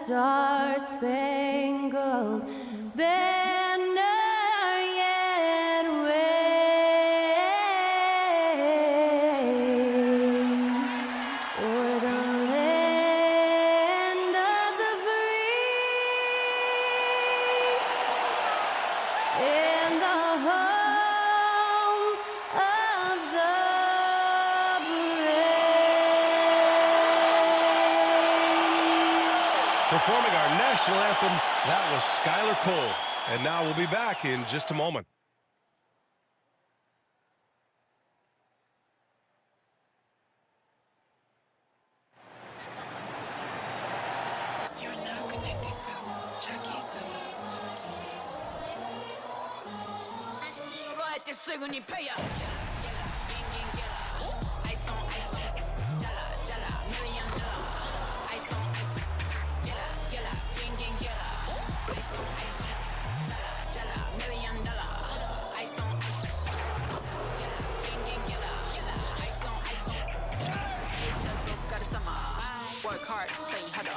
star-spangled banner yet wave o'er the land of the free and the home of the brave. Performing our national anthem, that was Skylar Cole. And now we'll be back in just a moment. You're now connected to Jackie Zulu. Work hard, play harder.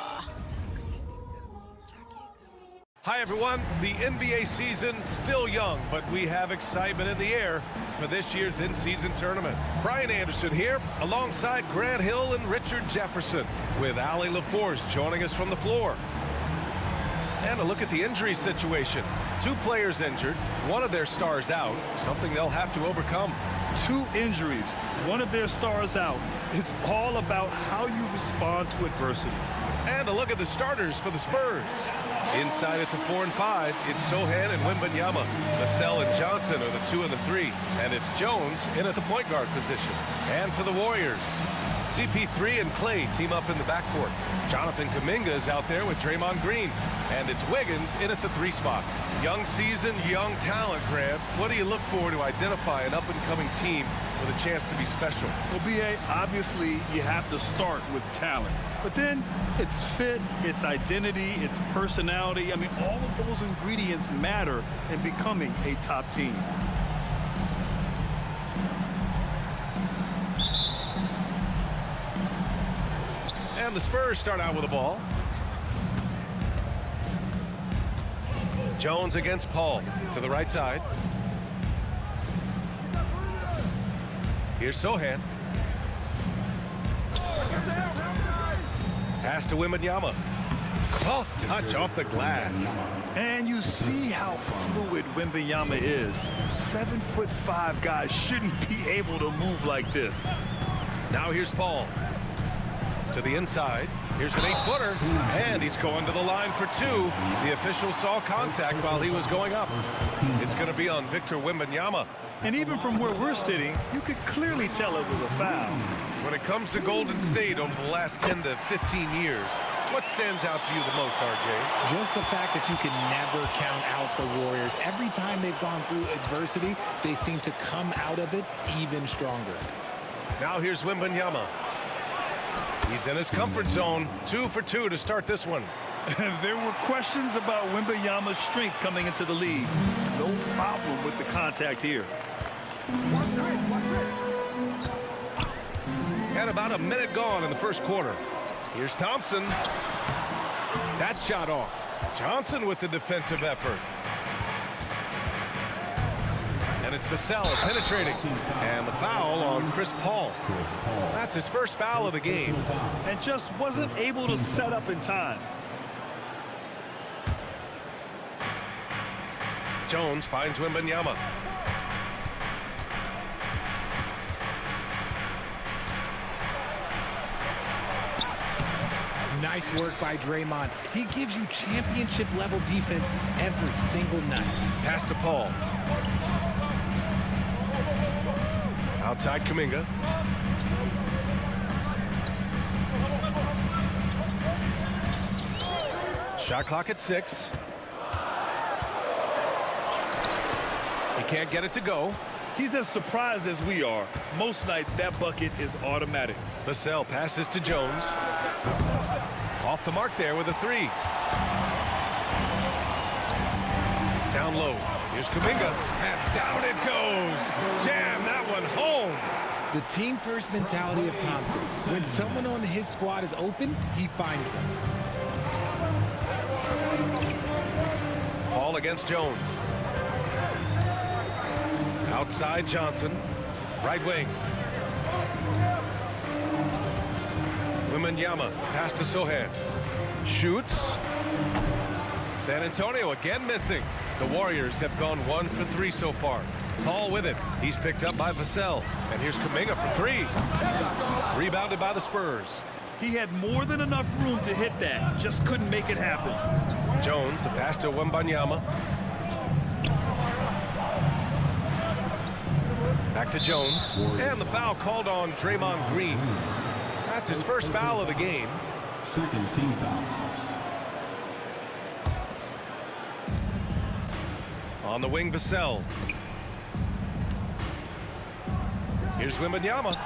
Hi, everyone. The NBA season still young, but we have excitement in the air for this year's in-season tournament. Brian Anderson here, alongside Grant Hill and Richard Jefferson, with Allie LaForce joining us from the floor. And a look at the injury situation. 2 players injured, one of their stars out, something they'll have to overcome. 2 injuries, one of their stars out. It's all about how you respond to adversity. And a look at the starters for the Spurs. Inside at the 4 and 5, it's Sohan and Wembanyama. Vassell and Johnson are the 2 and the 3. And it's Jones in at the point guard position. And for the Warriors, CP3 and Clay team up in the backcourt. Jonathan Kuminga is out there with Draymond Green. And it's Wiggins in at the 3 spot. Young season, young talent, Grant. What do you look for to identify an up-and-coming team with a chance to be special? Well, B.A., obviously you have to start with talent. But then it's fit, it's identity, it's personality. I mean, all of those ingredients matter in becoming a top team. And the Spurs start out with the ball. Jones against Paul to the right side. Here's Sohan. Pass to Wembanyama. Soft touch off the glass. And you see how fluid Wembanyama is. 7'5" guys shouldn't be able to move like this. Now here's Paul. To the inside. Here's an 8-footer. And he's going to the line for 2. The official saw contact while he was going up. It's going to be on Victor Wembanyama. And even from where we're sitting, you could clearly tell it was a foul. When it comes to Golden State over the last 10 to 15 years, what stands out to you the most, RJ? Just the fact that you can never count out the Warriors. Every time they've gone through adversity, they seem to come out of it even stronger. Now here's Wembanyama. He's in his comfort zone. 2 for 2 to start this one. There were questions about Wembanyama's strength coming into the league. No problem with the contact here. And about a minute gone in the first quarter. Here's Thompson. That shot off. Johnson with the defensive effort. And it's Vassell penetrating. And the foul on Chris Paul. That's his first foul of the game. And just wasn't able to set up in time. Jones finds Wembanyama. Nice work by Draymond. He gives you championship-level defense every single night. Pass to Paul. Outside Kuminga. Shot clock at 6. He can't get it to go. He's as surprised as we are. Most nights, that bucket is automatic. Vassell passes to Jones. Off the mark there with a 3. Down low. Here's Kuminga. And down it goes. Jam that one home. The team-first mentality of Thompson. When someone on his squad is open, he finds them. against Jones. Outside Johnson, right wing. Wembanyama, pass to Sohan. Shoots. San Antonio again missing. The Warriors have gone 1 for 3 so far. Paul with it. He's picked up by Vassell. And here's Kuminga for 3. Rebounded by the Spurs. He had more than enough room to hit that. Just couldn't make it happen. Jones, the pass to Wembanyama. Back to Jones. And the foul called on Draymond Green. That's his first foul of the game. Second team foul. On the wing, Vassell. Here's Wembanyama.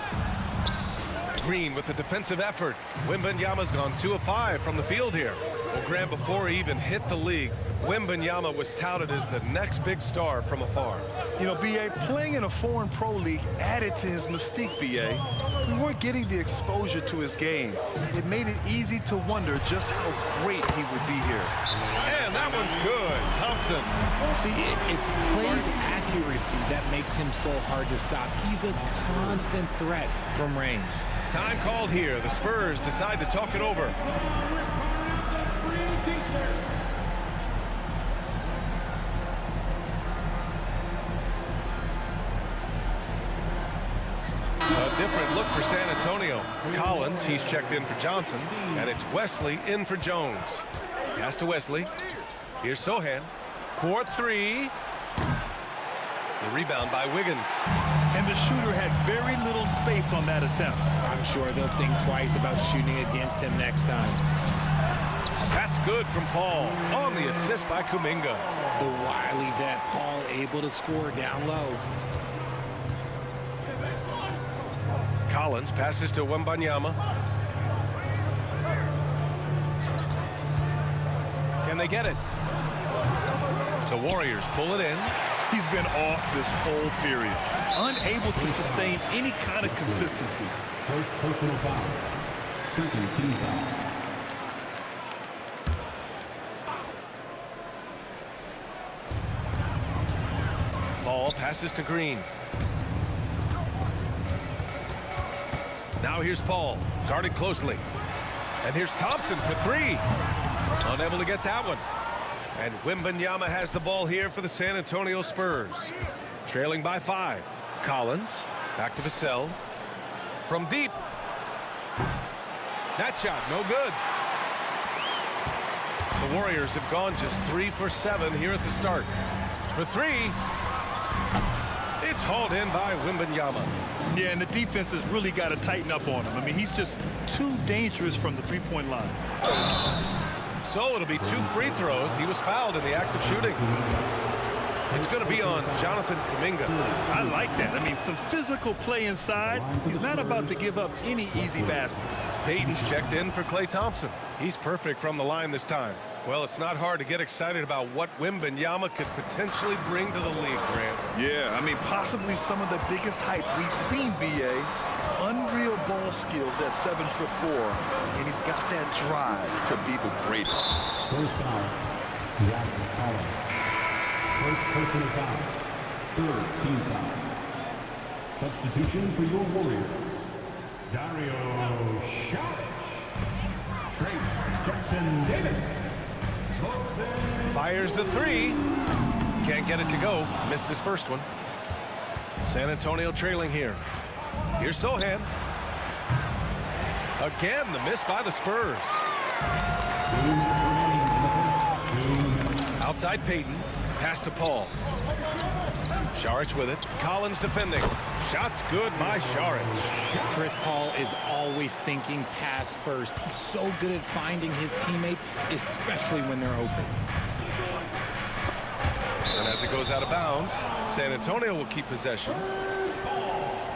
Green with the defensive effort. Wembanyama's gone 2 of 5 from the field here. Well, Grant, before he even hit the league, Wembanyama was touted as the next big star from afar. You know, B.A., playing in a foreign pro league added to his mystique, B.A. We weren't getting the exposure to his game. It made it easy to wonder just how great he would be here. And that one's good. Thompson. See, it's Clay's accuracy that makes him so hard to stop. He's a constant threat from range. Time called here. The Spurs decide to talk it over. A different look for San Antonio. Collins, he's checked in for Johnson, and it's Wesley in for Jones. Pass to Wesley. Here's Sohan. 4-3. The rebound by Wiggins. And the shooter had very little space on that attempt. I'm sure they'll think twice about shooting against him next time. That's good from Paul. On the assist by Kuminga. The wily vet Paul able to score down low. Collins passes to Wembanyama. Can they get it? The Warriors pull it in. He's been off this whole period, unable to sustain any kind of consistency. First personal foul. Second team foul. Ball passes to Green. Now here's Paul, guarded closely. And here's Thompson for 3. Unable to get that one. And Wembanyama has the ball here for the San Antonio Spurs. Trailing by 5. Collins, back to Vassell. From deep. That shot, no good. The Warriors have gone just 3 for 7 here at the start. For 3, it's hauled in by Wembanyama. Yeah, and the defense has really got to tighten up on him. I mean, he's just too dangerous from the three-point line. So it'll be 2 free throws. He was fouled in the act of shooting. It's going to be on Jonathan Kuminga. I like that. I mean, some physical play inside. He's not about to give up any easy baskets. Payton's checked in for Klay Thompson. He's perfect from the line this time. Well, it's not hard to get excited about what Wembanyama could potentially bring to the league, Grant. Yeah, I mean, possibly some of the biggest hype we've seen, B.A. Unreal ball skills at 7'4", and he's got that drive to be the greatest. First foul. Zach Collins. First personal foul. Third team foul. Substitution for your Warriors. Dario Saric. Trace Jackson Davis. Fires the 3. Can't get it to go. Missed his first one. San Antonio trailing here. Here's Sohan. Again, the miss by the Spurs. Outside Payton. Pass to Paul. Saric with it. Collins defending. Shots good by Saric. Chris Paul is always thinking pass first. He's so good at finding his teammates, especially when they're open. And as it goes out of bounds, San Antonio will keep possession.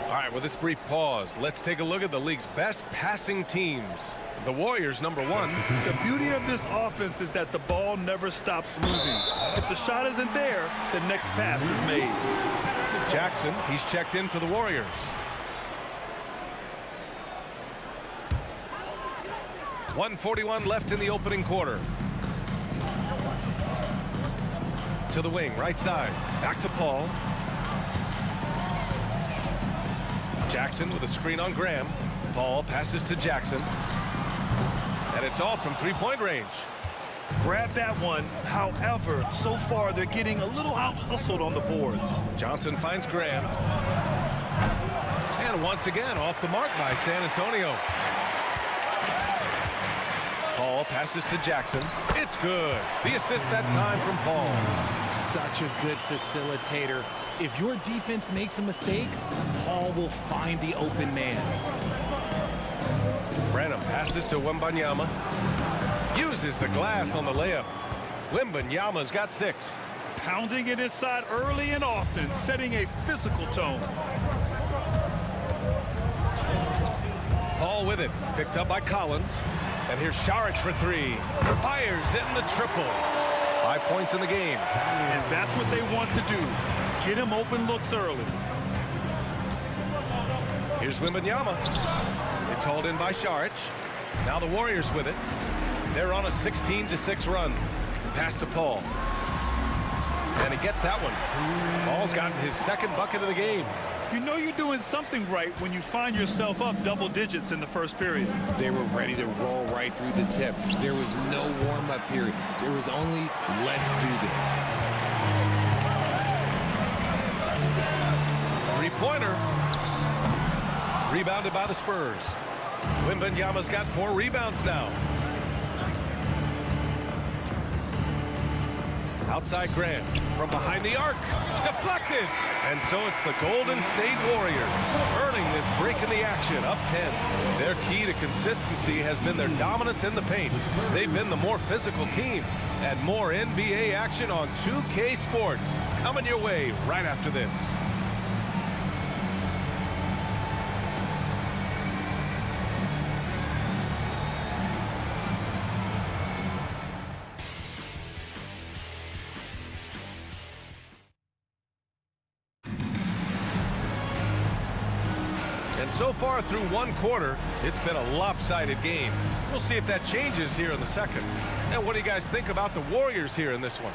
All right, with this brief pause, let's take a look at the league's best passing teams. The Warriors, number 1. The beauty of this offense is that the ball never stops moving. If the shot isn't there, the next pass is made. Jackson, he's checked in for the Warriors. .141 left in the opening quarter. to the wing, right side. Back to Paul. Jackson with a screen on Graham. Paul passes to Jackson. And it's all from three-point range. Grab that one. However, so far they're getting a little out-hustled on the boards. Johnson finds Graham. And once again, off the mark by San Antonio. Paul passes to Jackson. It's good. The assist that time from Paul. Such a good facilitator. If your defense makes a mistake, Paul will find the open man. Branham passes to Wembanyama. Uses the glass on the layup. Wembanyama's got 6. Pounding it inside early and often, setting a physical tone. Paul with it. Picked up by Collins. And here's Saric for 3. Fires in the triple. 5 points in the game. And that's what they want to do. Get him open looks early. Here's Wembanyama. It's hauled in by Saric. Now the Warriors with it. They're on a 16-6 run. Pass to Paul. And he gets that one. Paul's gotten his second bucket of the game. You know you're doing something right when you find yourself up double digits in the first period. They were ready to roll right through the tip. There was no warm-up period. There was only, let's do this. Three-pointer. Rebounded by the Spurs. Wembanyama's got 4 rebounds now. Outside Grant from behind the arc. Deflected. And so it's the Golden State Warriors earning this break in the action, up 10. Their key to consistency has been their dominance in the paint. They've been the more physical team. And more NBA action on 2K Sports coming your way right after this. And so far through one quarter, it's been a lopsided game. We'll see if that changes here in the second. And what do you guys think about the Warriors here in this one?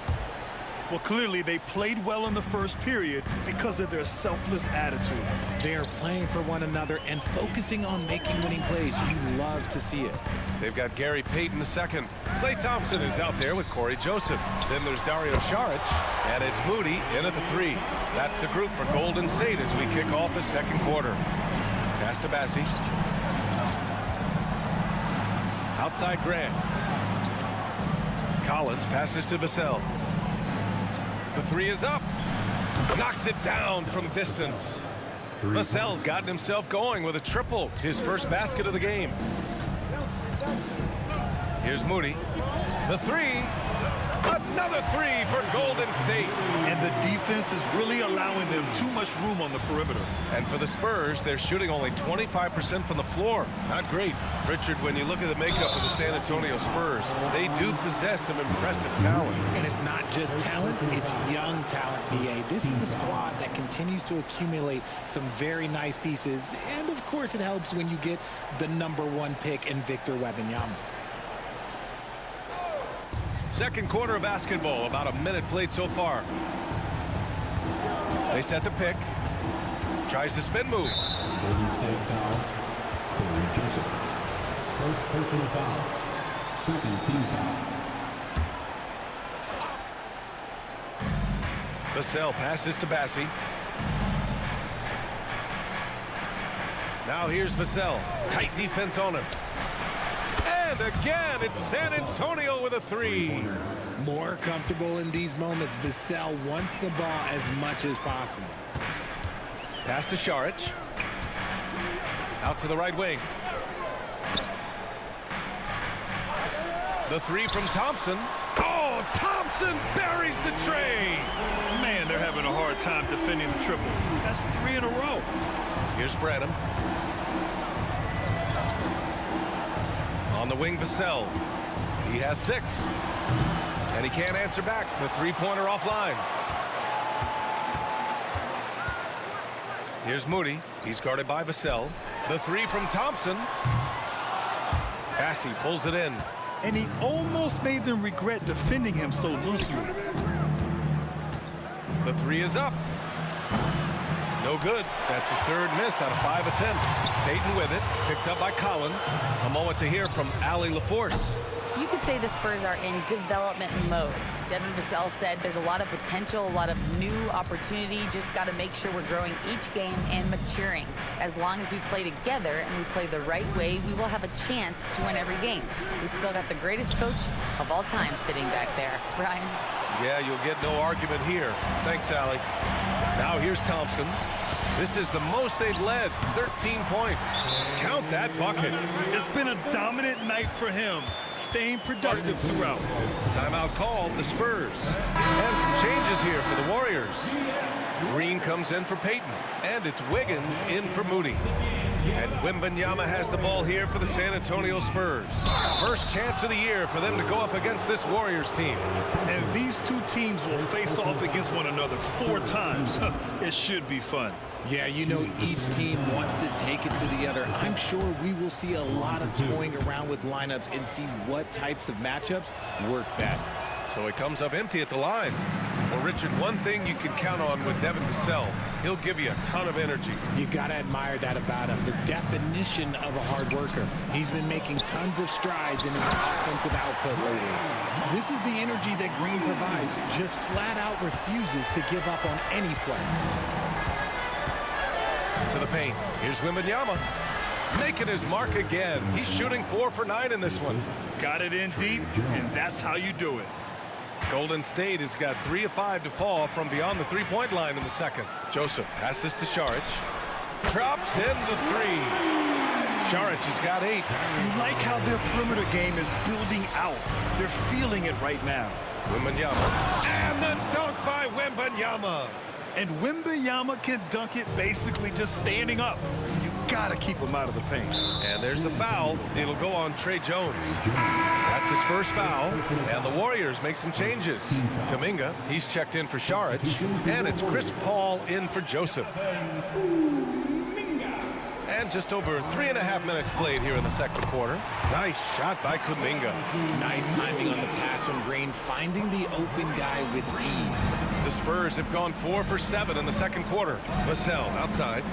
Well, clearly they played well in the first period because of their selfless attitude. They are playing for one another and focusing on making winning plays. You love to see it. They've got Gary Payton the second. Klay Thompson is out there with Corey Joseph. Then there's Dario Saric, and it's Moody in at the 3. That's the group for Golden State as we kick off the second quarter. Pass to Bassi. Outside Grant. Collins passes to Vassell. The 3 is up. Knocks it down from distance. Vassell's gotten himself going with a triple. His first basket of the game. Here's Moody. The 3. Another 3 for Golden State. And the defense is really allowing them too much room on the perimeter. And for the Spurs, they're shooting only 25% from the floor. Not great. Richard, when you look at the makeup of the San Antonio Spurs, they do possess some impressive talent. And it's not just talent, it's young talent, VA. This is a squad that continues to accumulate some very nice pieces. And, of course, it helps when you get the #1 pick in Victor Wembanyama. Second quarter of basketball, about a minute played so far. They set the pick. Tries the spin move. Golden State foul. Corey Joseph. First personal foul. Second team foul. Vassell passes to Bassi. Now here's Vassell. Tight defense on him. And again, it's San Antonio with a 3. More comfortable in these moments. Vassell wants the ball as much as possible. Pass to Saric. Out to the right wing. The 3 from Thompson. Oh, Thompson buries the tray. Man, they're having a hard time defending the triple. That's 3 in a row. Here's Branham. On the wing, Vassell. He has 6. And he can't answer back. The 3-pointer offline. Here's Moody. He's guarded by Vassell. The 3 from Thompson. Bassi pulls it in. And he almost made them regret defending him so loosely. The three is up. No good. That's his third miss out of 5 attempts. Payton with it. Picked up by Collins. A moment to hear from Allie LaForce. You could say the Spurs are in development mode. Devin Vassell said there's a lot of potential, a lot of new opportunity. Just got to make sure we're growing each game and maturing. As long as we play together and we play the right way, we will have a chance to win every game. We still got the greatest coach of all time sitting back there. Brian? Yeah, you'll get no argument here. Thanks, Allie. Now here's Thompson. This is the most they've led, 13 points. Count that bucket. It's been a dominant night for him, staying productive throughout. Timeout called the Spurs. And some changes here for the Warriors. Green comes in for Payton, and it's Wiggins in for Moody. And Wembanyama has the ball here for the San Antonio Spurs. First chance of the year for them to go up against this Warriors team. And these two teams will face off against one another 4 times. It should be fun. Yeah, you know, each team wants to take it to the other. I'm sure we will see a lot of toying around with lineups and see what types of matchups work best. So it comes up empty at the line. Well, Richard, one thing you can count on with Devin Vassell, he'll give you a ton of energy. You gotta admire that about him, the definition of a hard worker. He's been making tons of strides in his offensive output lately. This is the energy that Green provides, just flat out refuses to give up on any play. To the paint. Here's Wembanyama. Making his mark again. He's shooting 4 for 9 in this one. Got it in deep, and that's how you do it. Golden State has got 3 of 5 to fall from beyond the three-point line in the second. Joseph passes to Saric. Drops in the 3. Saric has got 8. You like how their perimeter game is building out. They're feeling it right now. Wembanyama. And the dunk by Wembanyama. And Wembanyama can dunk it basically just standing up. You gotta keep him out of the paint. And there's the foul. It'll go on Trey Jones. That's his first foul. And the Warriors make some changes. Kuminga, he's checked in for Saric. And it's Chris Paul in for Joseph. And just over 3.5 minutes played here in the second quarter. Nice shot by Kuminga. Nice timing on the pass from Green, finding the open guy with ease. The Spurs have gone 4 for 7 in the second quarter. Vassell outside.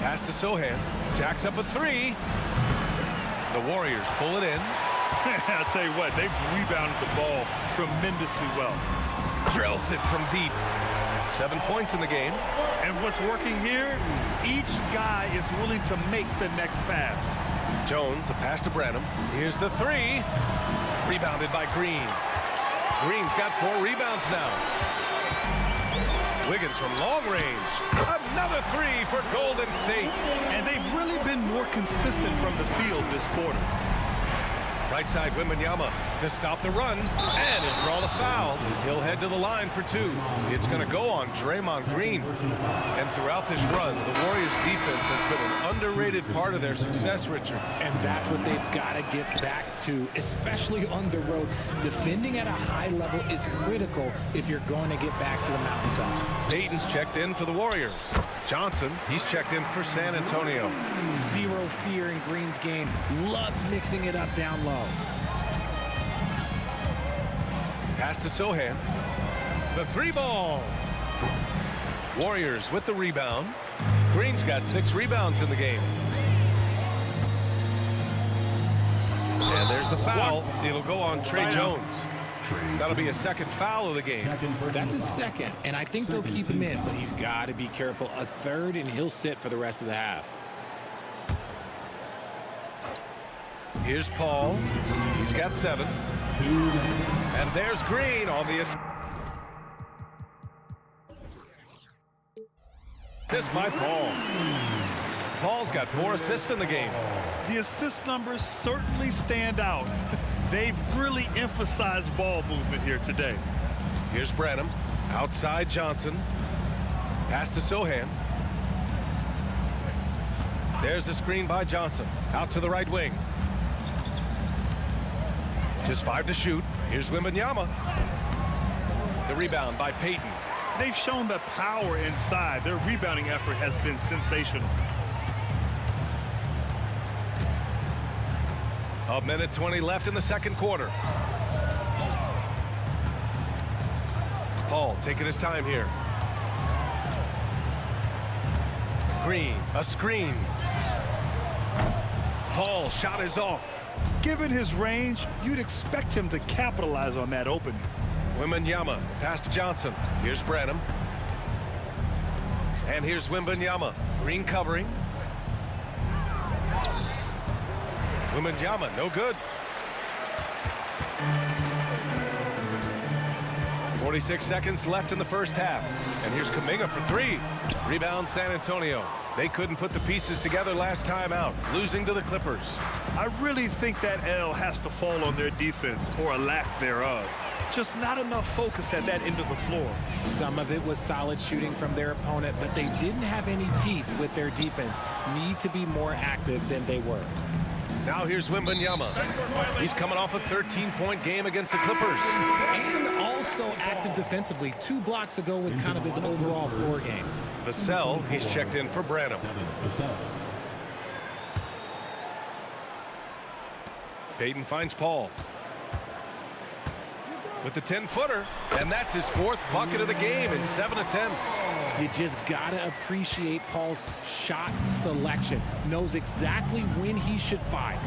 Pass to Sohan. Jacks up a 3. The Warriors pull it in. I'll tell you what, they've rebounded the ball tremendously well. Drills it from deep. 7 points in the game. And what's working here, each guy is willing to make the next pass. Jones, the pass to Branham. Here's the 3. Rebounded by Green. Green's got 4 rebounds now. Wiggins from long range. Another 3 for Golden State. And they've really been more consistent from the field this quarter. Right side, Wembanyama to stop the run, and he'll draw the foul. He'll head to the line for 2. It's going to go on Draymond Green. And throughout this run, the Warriors' defense has been an underrated part of their success, Richard. And that's what they've got to get back to, especially on the road. Defending at a high level is critical if you're going to get back to the mountaintop. Payton's checked in for the Warriors. Johnson, he's checked in for San Antonio. Zero fear in Green's game. Loves mixing it up down low. Pass to Sohan. The 3 ball. Warriors with the rebound. Green's got 6 rebounds in the game. And there's the foul. It'll go on Trey Jones. That'll be a second foul of the game. That's a second, and I think they'll keep him in, but he's got to be careful. A third, and he'll sit for the rest of the half. Here's Paul. He's got 7. And there's Green on the assist by Paul. Paul's got 4 assists in the game. The assist numbers certainly stand out. They've really emphasized ball movement here today. Here's Branham. Outside Johnson. Pass to Sohan. There's the screen by Johnson. Out to the right wing. Just 5 to shoot. Here's Wembanyama. The rebound by Payton. They've shown the power inside. Their rebounding effort has been sensational. A minute 20 left in the second quarter. Paul taking his time here. Green, a screen. Paul, shot is off. Given his range, you'd expect him to capitalize on that opening. Wembanyama, pass to Johnson. Here's Branham. And here's Wembanyama. Green covering. Wembanyama, no good. 46 seconds left in the first half. And here's Kuminga for three. Rebound San Antonio. They couldn't put the pieces together last time out, losing to the Clippers. I really think that L has to fall on their defense, or a lack thereof. Just not enough focus at that end of the floor. Some of it was solid shooting from their opponent, but they didn't have any teeth with their defense. Need to be more active than they were. Now here's Wembanyama. He's coming off a 13-point game against the Clippers. And also active defensively. 2 blocks ago with kind of his overall floor game. Vassell, he's checked in for Branham. Payton finds Paul with the 10-footer, and that's his 4th bucket of the game in 7 attempts. You just gotta appreciate Paul's shot selection. Knows exactly when he should fire.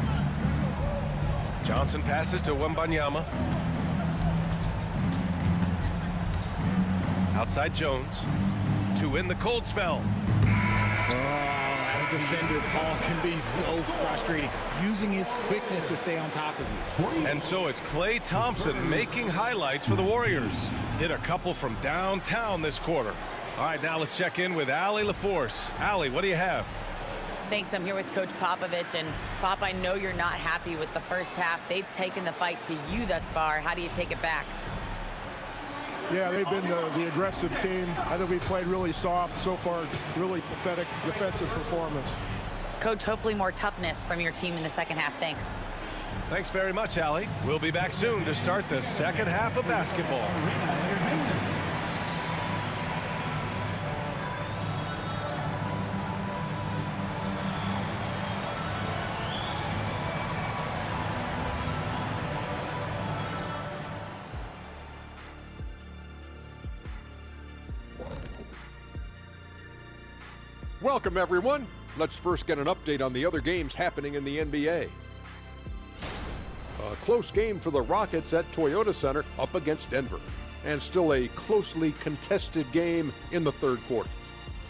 Johnson passes to Wembanyama. Outside Jones to win the cold spell. As a defender, Paul can be so frustrating, using his quickness to stay on top of you. And so it's Klay Thompson making highlights for the Warriors. Hit a couple from downtown this quarter. All right, now let's check in with Allie LaForce. Allie, what do you have? Thanks. I'm here with Coach Popovich. And Pop, I know you're not happy with the first half. They've taken the fight to you thus far. How do you take it back? Yeah, they've been the aggressive team. I think we played really soft. So far, really pathetic defensive performance. Coach, hopefully more toughness from your team in the second half. Thanks. Thanks very much, Allie. We'll be back soon to start the second half of basketball. Welcome, everyone. Let's first get an update on the other games happening in the NBA. A close game for the Rockets at Toyota Center up against Denver. And still a closely contested game in the third quarter.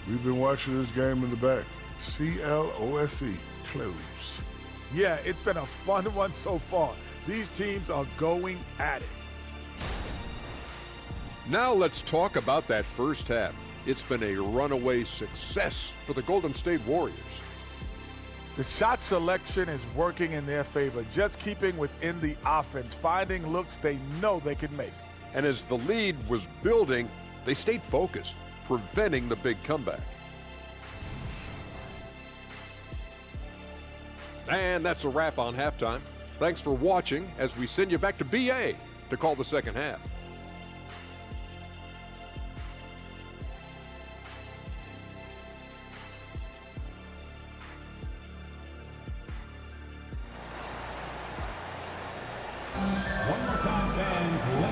We've been watching this game in the back. C-L-O-S-E, close. Yeah, it's been a fun one so far. These teams are going at it. Now let's talk about that first half. It's been a runaway success for the Golden State Warriors. The shot selection is working in their favor, just keeping within the offense, finding looks they know they can make. And as the lead was building, they stayed focused, preventing the big comeback. And that's a wrap on halftime. Thanks for watching as we send you back to BA to call the second half.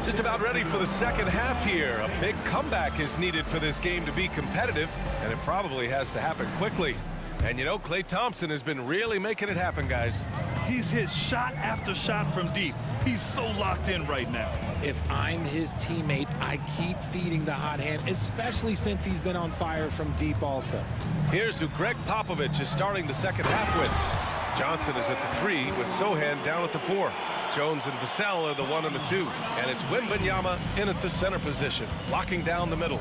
Just about ready for the second half here. A big comeback is needed for this game to be competitive, and it probably has to happen quickly. And you know, Klay Thompson has been really making it happen, guys. He's hit shot after shot from deep. He's so locked in right now. If I'm his teammate, I keep feeding the hot hand, especially since he's been on fire from deep also. Here's who Greg Popovich is starting the second half with. Johnson is at the 3 with Sohan down at the 4. Jones and Vassell are the 1 and the 2. And it's Wembanyama in at the center position, locking down the middle.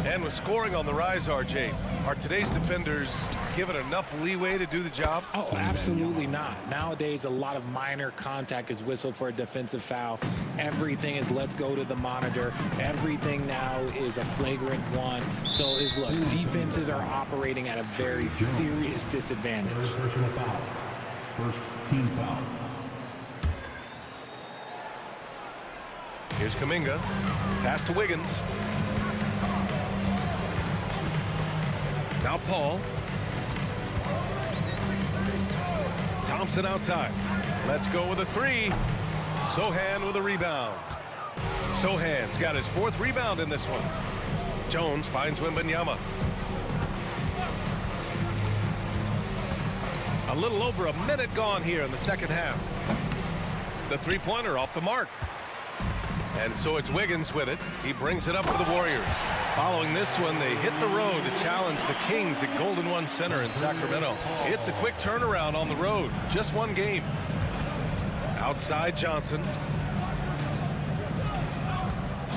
And with scoring on the rise, RJ, are today's defenders given enough leeway to do the job? Oh, absolutely not. Nowadays, a lot of minor contact is whistled for a defensive foul. Everything is let's go to the monitor. Everything now is a flagrant 1. So look, defenses are operating at a very serious disadvantage. Personal foul. First team foul. Here's Kuminga. Pass to Wiggins. Now Paul. Thompson outside. Let's go with a 3. Sohan with a rebound. Sohan's got his 4th rebound in this one. Jones finds Wembanyama. A little over a minute gone here in the second half. The three-pointer off the mark. And so it's Wiggins with it. He brings it up for the Warriors. Following this one, they hit the road to challenge the Kings at Golden One Center in Sacramento. It's a quick turnaround on the road. Just one game. Outside Johnson.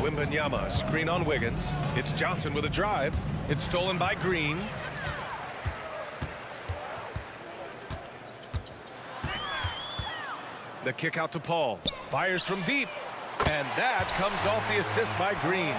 Wembanyama, screen on Wiggins. It's Johnson with a drive. It's stolen by Green. The kick out to Paul. Fires from deep. And that comes off the assist by Green.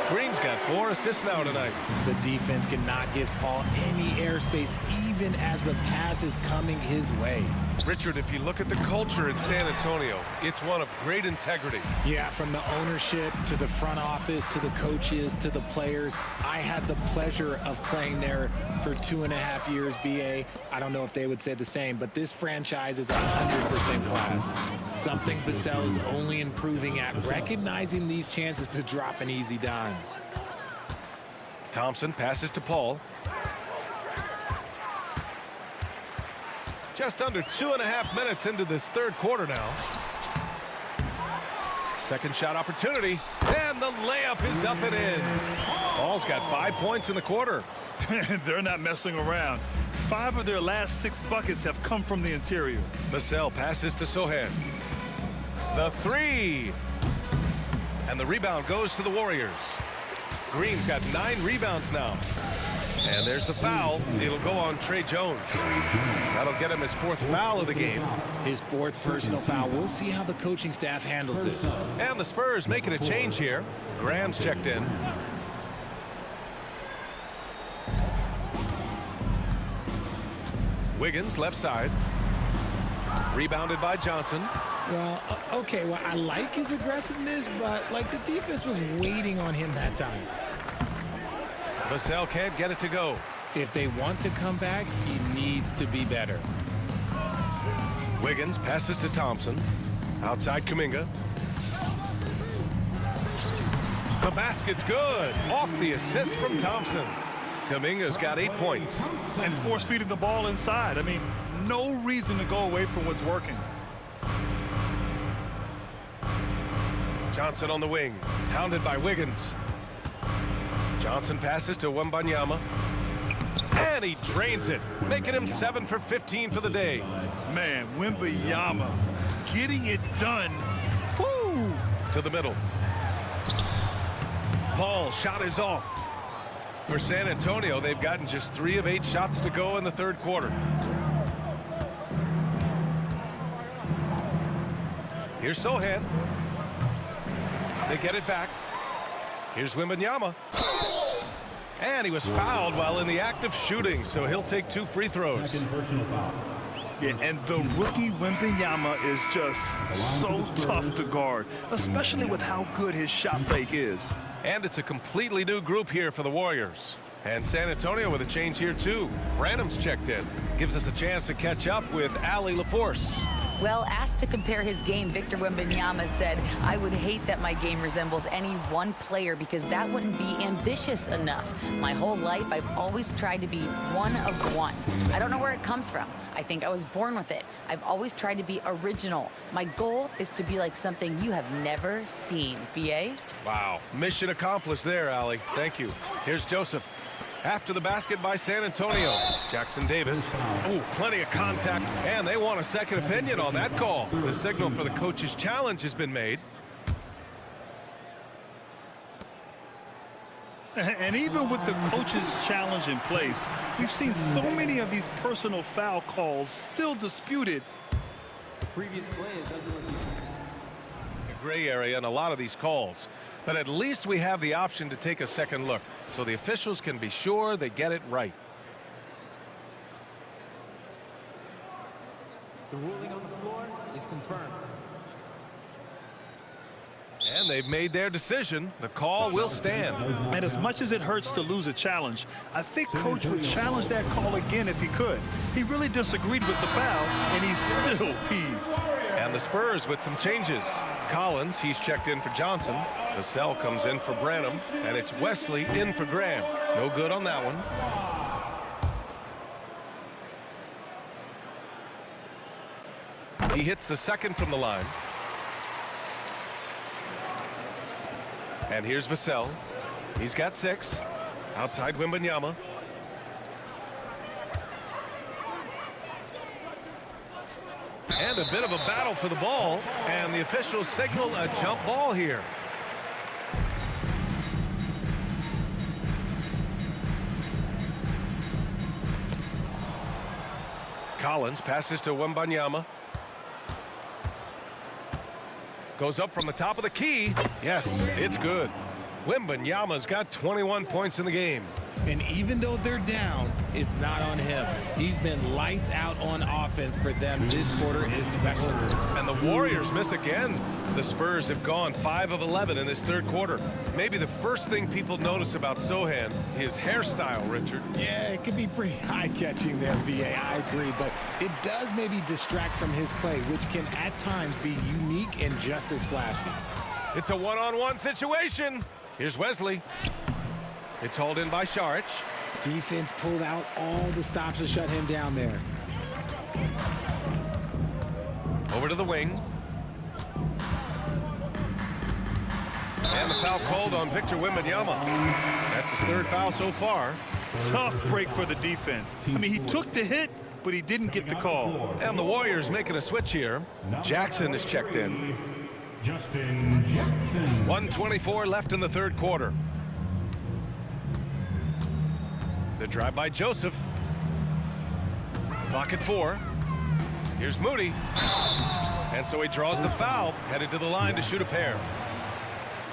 Green's got 4 assists now tonight. The defense cannot give Paul any airspace, even as the pass is coming his way. Richard, if you look at the culture in San Antonio, it's one of great integrity. Yeah, from the ownership to the front office to the coaches to the players. I had the pleasure of playing there for 2.5 years, BA. I don't know if they would say the same, but this franchise is 100% class. Something Vassell is only improving at, recognizing these chances to drop an easy dime. Thompson passes to Paul. Just under 2.5 minutes into this third quarter now. Second shot opportunity, and the layup is up and in. Paul's got 5 points in the quarter. They're not messing around. 5 of their last 6 buckets have come from the interior. Vassell passes to Sohan. The 3. And the rebound goes to the Warriors. Green's got 9 rebounds now. And there's the foul. It'll go on Trey Jones. That'll get him his 4th foul of the game. His 4th personal foul. We'll see how the coaching staff handles this. And the Spurs making a change here. Graham's checked in. Wiggins left side. Rebounded by Johnson. Well, okay, well, I like his aggressiveness, but like the defense was waiting on him that time. Vassell can't get it to go. If they want to come back, he needs to be better. Wiggins passes to Thompson. Outside Kuminga. The basket's good. Off the assist from Thompson. Kuminga's got 8 points. And force-feeding the ball inside. I mean, no reason to go away from what's working. Johnson on the wing. Hounded by Wiggins. Johnson passes to Wembanyama. And he drains it, making him 7 for 15 for the day. Man, Wembanyama getting it done. Woo! To the middle. Paul shot is off. For San Antonio, they've gotten just 3 of 8 shots to go in the third quarter. Here's Sohan. They get it back. Here's Wembanyama. And he was fouled while in the act of shooting, so he'll take 2 free throws. Yeah, and the rookie Wembanyama is just so tough to guard, especially with how good his shot fake is. And it's a completely new group here for the Warriors. And San Antonio with a change here, too. Branham's checked in. Gives us a chance to catch up with Allie LaForce. Well, asked to compare his game, Victor Wembanyama said, "I would hate that my game resembles any one player because that wouldn't be ambitious enough. My whole life, I've always tried to be one of one. I don't know where it comes from. I think I was born with it. I've always tried to be original. My goal is to be like something you have never seen." BA? Wow. Mission accomplished there, Allie. Thank you. Here's Joseph. After the basket by San Antonio. Jackson Davis. Ooh, plenty of contact. And they want a second opinion on that call. The signal for the coach's challenge has been made. And even with the coach's challenge in place, we've seen so many of these personal foul calls still disputed. The previous play is under review. A gray area in a lot of these calls. But at least we have the option to take a second look, so the officials can be sure they get it right. The ruling on the floor is confirmed. And they've made their decision. The call will stand. And as much as it hurts to lose a challenge, I think Coach would challenge that call again if he could. He really disagreed with the foul, and he's still peeved. And the Spurs with some changes. Collins, he's checked in for Johnson. Vassell comes in for Branham, and it's Wesley in for Graham. No good on that one. He hits the second from the line. And here's Vassell. He's got 6. Outside Wembanyama. And a bit of a battle for the ball. And the officials signal a jump ball here. Collins passes to Wembanyama. Goes up from the top of the key. Yes, it's good. Wembanyama's got 21 points in the game. And even though they're down, it's not on him. He's been lights out on offense for them this quarter especially. And the Warriors miss again. The Spurs have gone 5 of 11 in this third quarter. Maybe the first thing people notice about Sochan, his hairstyle, Richard. Yeah, it could be pretty eye-catching there, VA. I agree, but it does maybe distract from his play, which can at times be unique and just as flashy. It's a one-on-one situation. Here's Wesley. It's hauled in by Saric. Defense pulled out all the stops to shut him down there. Over to the wing. And the foul called on Victor Wembanyama. That's his 3rd foul so far. Tough break for the defense. I mean, he took the hit, but he didn't get the call. And the Warriors making a switch here. Jackson is checked in. Justin Jackson. 1:24 left in the third quarter. The drive by Joseph. Clock at 4. Here's Moody. And so he draws the foul, headed to the line to shoot a pair.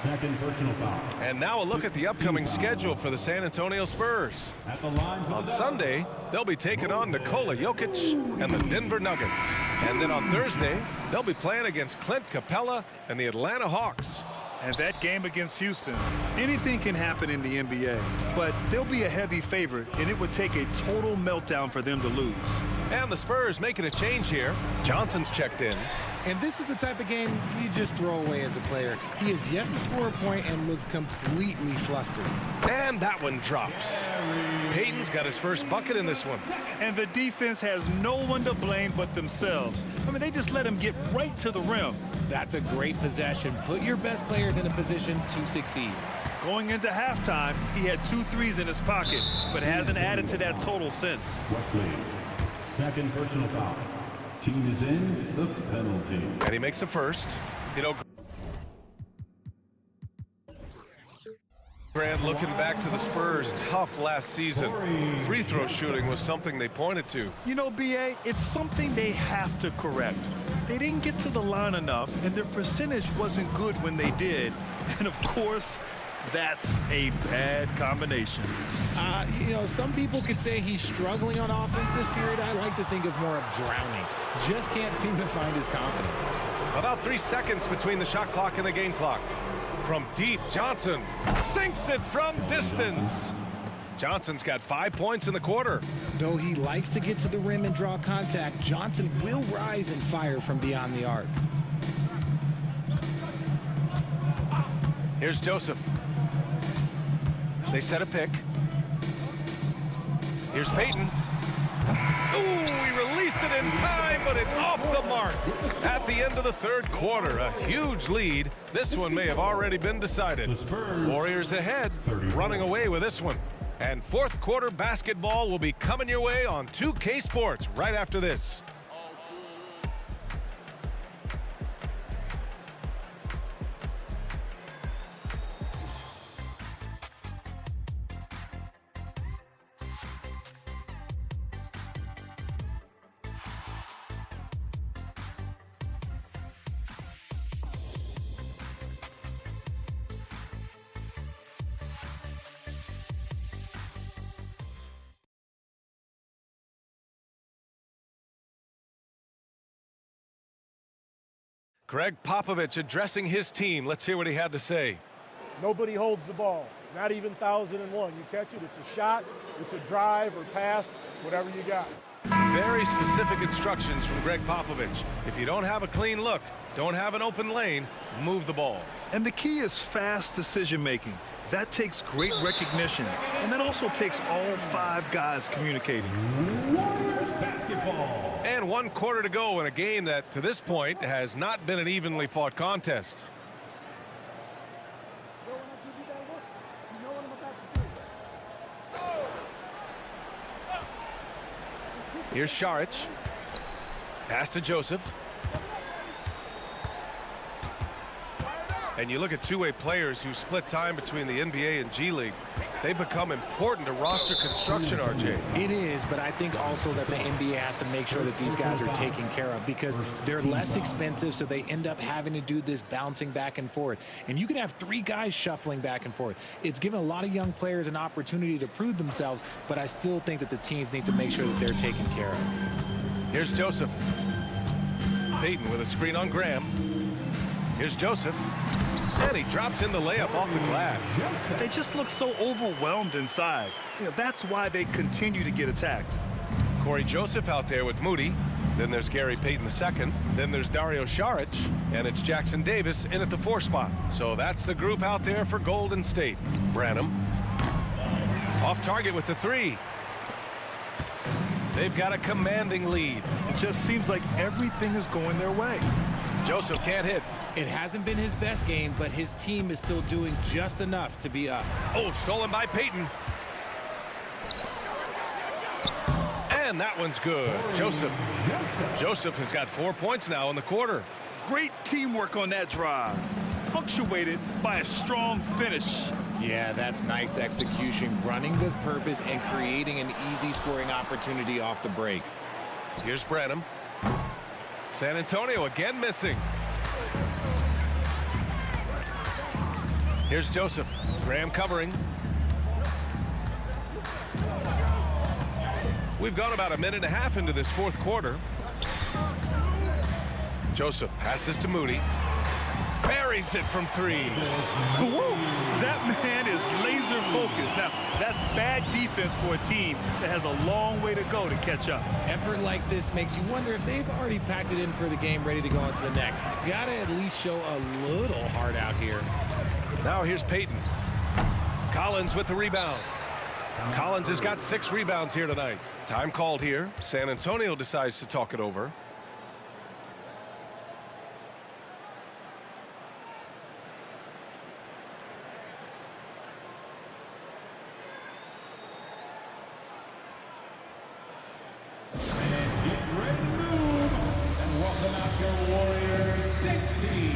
Second personal foul. And now a look at the upcoming schedule for the San Antonio Spurs. At the line On Sunday, they'll be taking on Nikola Jokic and the Denver Nuggets. And then on Thursday, they'll be playing against Clint Capella and the Atlanta Hawks. And that game against Houston, anything can happen in the NBA, but they'll be a heavy favorite, and it would take a total meltdown for them to lose. And the Spurs making a change here. Johnson's checked in. And this is the type of game you just throw away as a player. He has yet to score a point and looks completely flustered. And that one drops. Payton's got his first bucket in this one. And the defense has no one to blame but themselves. I mean, they just let him get right to the rim. That's a great possession. Put your best players in a position to succeed. Going into halftime, he had 2 threes in his pocket, but hasn't added to that total since. Wesley. Second personal foul. Team is in the penalty. And he makes the first. You know, Grant, looking back to the Spurs' tough last season, free throw shooting was something they pointed to. You know, BA, it's something they have to correct. They didn't get to the line enough, and their percentage wasn't good when they did. And, of course, that's a bad combination. You know, some people could say he's struggling on offense this period. I like to think of more of drowning. Just can't seem to find his confidence. About 3 seconds between the shot clock and the game clock. From deep, Johnson sinks it from distance. Johnson's got 5 points in the quarter. Though he likes to get to the rim and draw contact, Johnson will rise and fire from beyond the arc. Here's Joseph. They set a pick. Here's Payton. Ooh, he released it in time, but it's off the mark. At the end of the third quarter, a huge lead. This one may have already been decided. Warriors ahead, running away with this one. And fourth quarter basketball will be coming your way on 2K Sports right after this. Greg Popovich addressing his team. Let's hear what he had to say. Nobody holds the ball, not even 1001. You catch it, it's a shot, it's a drive or pass, whatever you got. Very specific instructions from Greg Popovich. If you don't have a clean look, don't have an open lane, move the ball. And the key is fast decision-making. That takes great recognition, and that also takes all 5 guys communicating. Warriors basketball. And 1 quarter to go in a game that, to this point, has not been an evenly fought contest. Here's Šarić. Pass to Joseph. And you look at two-way players who split time between the NBA and G League. They become important to roster construction, RJ. It is, but I think also that the NBA has to make sure that these guys are taken care of because they're less expensive, so they end up having to do this bouncing back and forth. And you can have 3 guys shuffling back and forth. It's given a lot of young players an opportunity to prove themselves, but I still think that the teams need to make sure that they're taken care of. Here's Joseph. Payton with a screen on Graham. Here's Joseph. And he drops in the layup off the glass. They just look so overwhelmed inside. That's why they continue to get attacked. Corey Joseph out there with Moody. Then there's Gary Payton II. Then there's Dario Šarić. And it's Jackson Davis in at the 4 spot. So that's the group out there for Golden State. Branham. Off target with the 3. They've got a commanding lead. It just seems like everything is going their way. Joseph can't hit. It hasn't been his best game, but his team is still doing just enough to be up. Oh, stolen by Payton. And that one's good. Joseph has got 4 points now in the quarter. Great teamwork on that drive, punctuated by a strong finish. Yeah, that's nice execution, running with purpose and creating an easy scoring opportunity off the break. Here's Branham. San Antonio again missing. Here's Joseph. Graham covering. We've gone about a minute and a half into this 4th quarter. Joseph passes to Moody. Buries it from 3. Whoa, that man is laser focused. Now, that's bad defense for a team that has a long way to go to catch up. Effort like this makes you wonder if they've already packed it in for the game, ready to go into the next. Gotta at least show a little heart out here. Now here's Payton. Collins with the rebound. Collins has got 6 rebounds here tonight. Time called here. San Antonio decides to talk it over. And get ready to move. And welcome out your Warriors 16.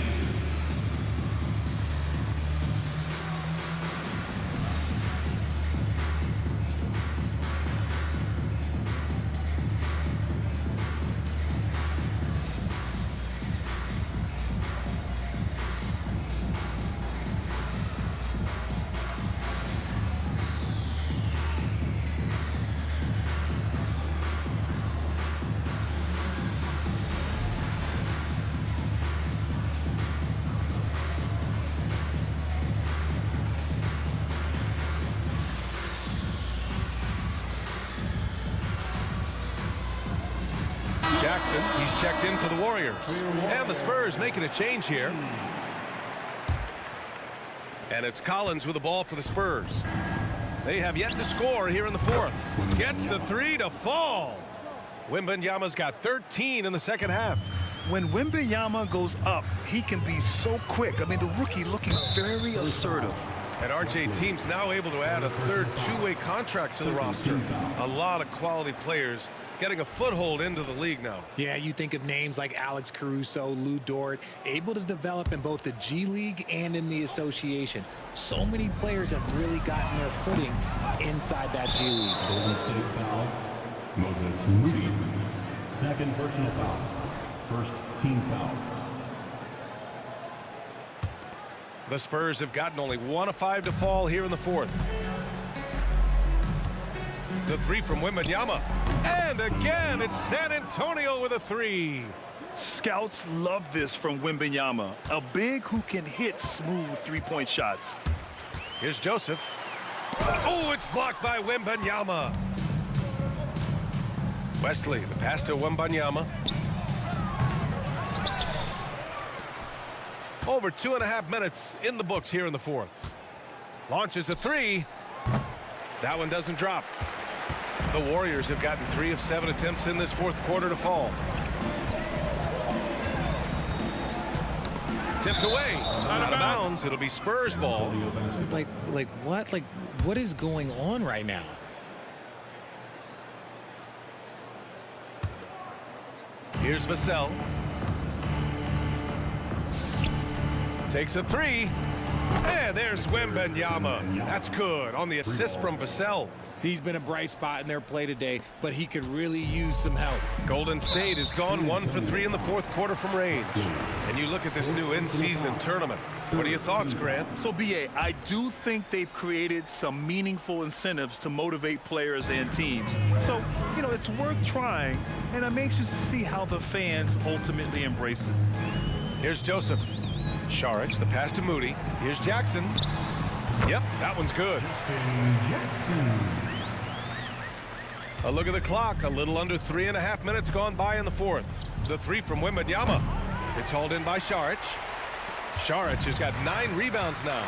Jackson, he's checked in for the Warriors. And the Spurs making a change here. And it's Collins with the ball for the Spurs. They have yet to score here in the 4th. Gets the 3 to fall. Wembanyama's got 13 in the second half. When Wembanyama goes up, he can be so quick. I mean, the rookie looking very assertive. And RJ, team's now able to add a 3rd two-way contract to the roster. A lot of quality players getting a foothold into the league now. Yeah, you think of names like Alex Caruso, Lou Dort, able to develop in both the G League and in the association. So many players have really gotten their footing inside that G League. Golden State foul. Moses Moody. 2nd personal foul. 1st team foul. The Spurs have gotten only 1 of 5 to fall here in the 4th. The three from Wembanyama. And again, it's San Antonio with a three. Scouts love this from Wembanyama, a big who can hit smooth three-point shots. Here's Joseph. Oh, it's blocked by Wembanyama. Wesley, the pass to Wembanyama. Over 2.5 minutes in the books here in the fourth. Launches a three. That one doesn't drop. The Warriors have gotten 3 of 7 attempts in this fourth quarter to fall. Tipped away. Out of bounds. It'll be Spurs ball. Like what? Like, what is going on right now? Here's Vassell. Takes a three. And there's Wembanyama. That's good on the assist from Vassell. He's been a bright spot in their play today, but he could really use some help. Golden State has gone 1 for 3 in the fourth quarter from range. And you look at this new in-season tournament. What are your thoughts, Grant? So, B.A., I do think they've created some meaningful incentives to motivate players and teams. So, you know, it's worth trying, and I'm anxious to see how the fans ultimately embrace it. Here's Joseph. Saric, the pass to Moody. Here's Jackson. Yep, that one's good. A look at the clock. A little under 3.5 minutes gone by in the fourth. The three from Wembanyama. It's hauled in by Saric. Saric has got 9 rebounds now.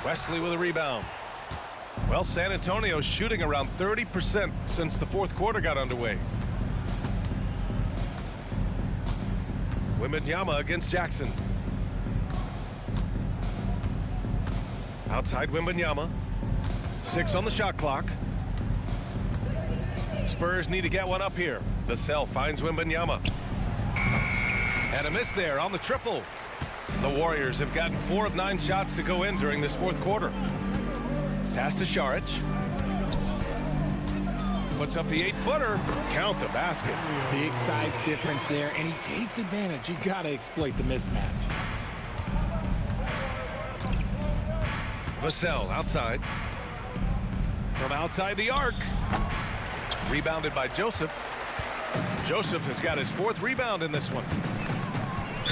Wesley with a rebound. Well, San Antonio's shooting around 30% since the fourth quarter got underway. Wembanyama against Jackson. Outside Wembanyama. 6 on the shot clock. Spurs need to get one up here. Vassell finds Wembanyama. And a miss there on the triple. The Warriors have gotten 4 of 9 shots to go in during this fourth quarter. Pass to Saric. Puts up the 8-footer. Count the basket. Big size difference there, and he takes advantage. You got to exploit the mismatch. Vassell outside. From outside the arc. Rebounded by Joseph. Joseph has got his 4th rebound in this one.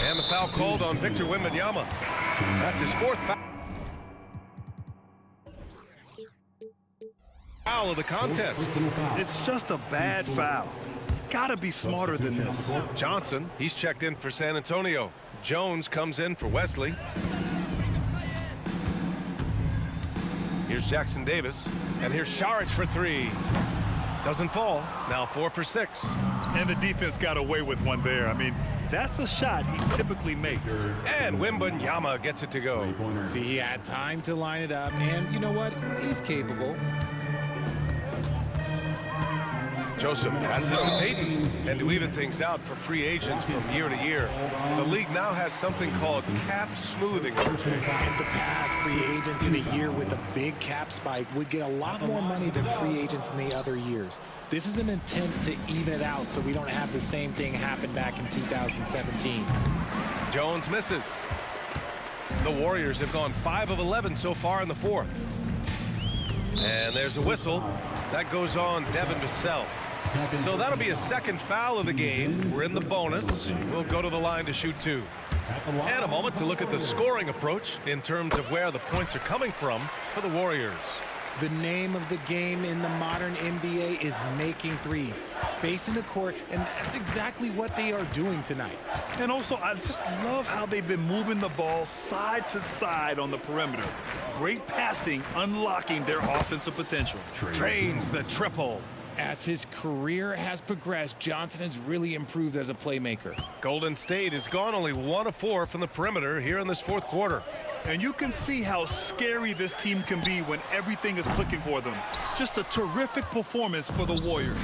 And the foul called on Victor Wembanyama. That's his 4th foul of the contest. It's just a bad foul. Gotta be smarter than this. Johnson, he's checked in for San Antonio. Jones comes in for Wesley. Here's Jackson Davis. And here's Saric for 3. Doesn't fall. Now 4 for 6. And the defense got away with one there. I mean, that's a shot he typically makes. And Wembanyama gets it to go. See, he had time to line it up, and you know what? He's capable. Joseph passes to Payton. And to even things out for free agents from year to year, the league now has something called cap smoothing. And to pass free agents in a year with a big cap spike would get a lot more money than free agents in the other years. This is an attempt to even it out so we don't have the same thing happen back in 2017. Jones misses. The Warriors have gone 5 of 11 so far in the fourth. And there's a whistle. That goes on Devin Vassell. So that'll be a 2nd foul of the game. We're in the bonus. We'll go to the line to shoot 2. And a moment to look at the scoring approach in terms of where the points are coming from for the Warriors. The name of the game in the modern NBA is making threes. Space in the court, and that's exactly what they are doing tonight. And also, I just love how they've been moving the ball side to side on the perimeter. Great passing, unlocking their offensive potential. Drains the triple. As his career has progressed, Johnson has really improved as a playmaker. Golden State has gone only 1 of 4 from the perimeter here in this fourth quarter. And you can see how scary this team can be when everything is clicking for them. Just a terrific performance for the Warriors.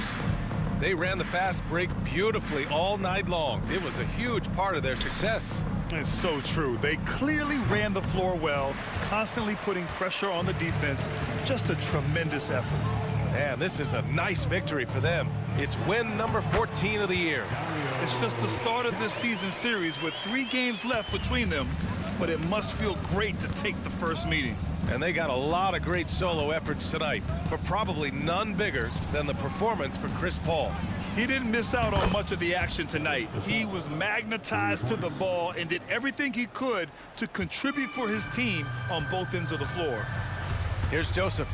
They ran the fast break beautifully all night long. It was a huge part of their success. It's so true. They clearly ran the floor well, constantly putting pressure on the defense. Just a tremendous effort. And this is a nice victory for them. It's win number 14 of the year. It's just the start of this season series with 3 games left between them. but it must feel great to take the first meeting. And they got a lot of great solo efforts tonight, but probably none bigger than the performance for Chris Paul. He didn't miss out on much of the action tonight. He was magnetized to the ball and did everything he could to contribute for his team on both ends of the floor. Here's Joseph.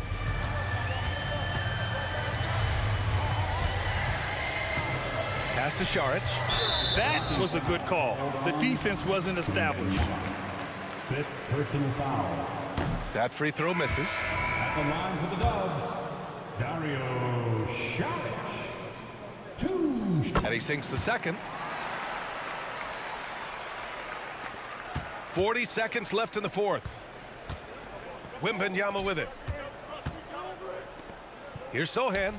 Pass to Šarić. That was a good call. The defense wasn't established. Fifth personal foul. That free throw misses. At the line for the Dubs, Dario Šarić. 2. And he sinks the second. 40 seconds left in the fourth. Wembanyama with it. Here's Sohan.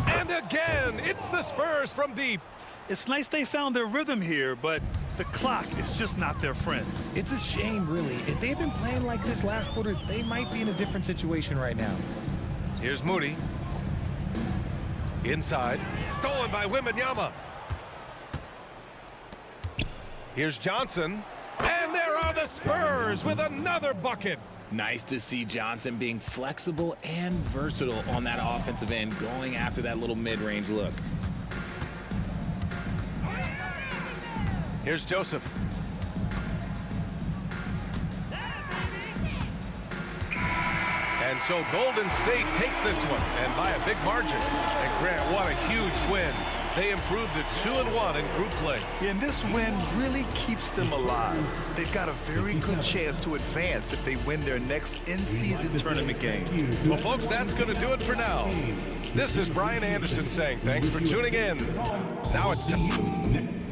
And again, it's the Spurs from deep. It's nice they found their rhythm here, but the clock is just not their friend. It's a shame, really. If they'd been playing like this last quarter, they might be in a different situation right now. Here's Moody. Inside. Stolen by Wembanyama. Here's Johnson. And there are the Spurs with another bucket. Nice to see Johnson being flexible and versatile on that offensive end, going after that little mid-range look. Here's Joseph. And so Golden State takes this one, and by a big margin. And Grant, what a huge win. They improved to 2-1 in group play. And this win really keeps them alive. They've got a very good chance to advance if they win their next in-season tournament game. Well, folks, that's going to do it for now. This is Brian Anderson saying thanks for tuning in. Now it's time.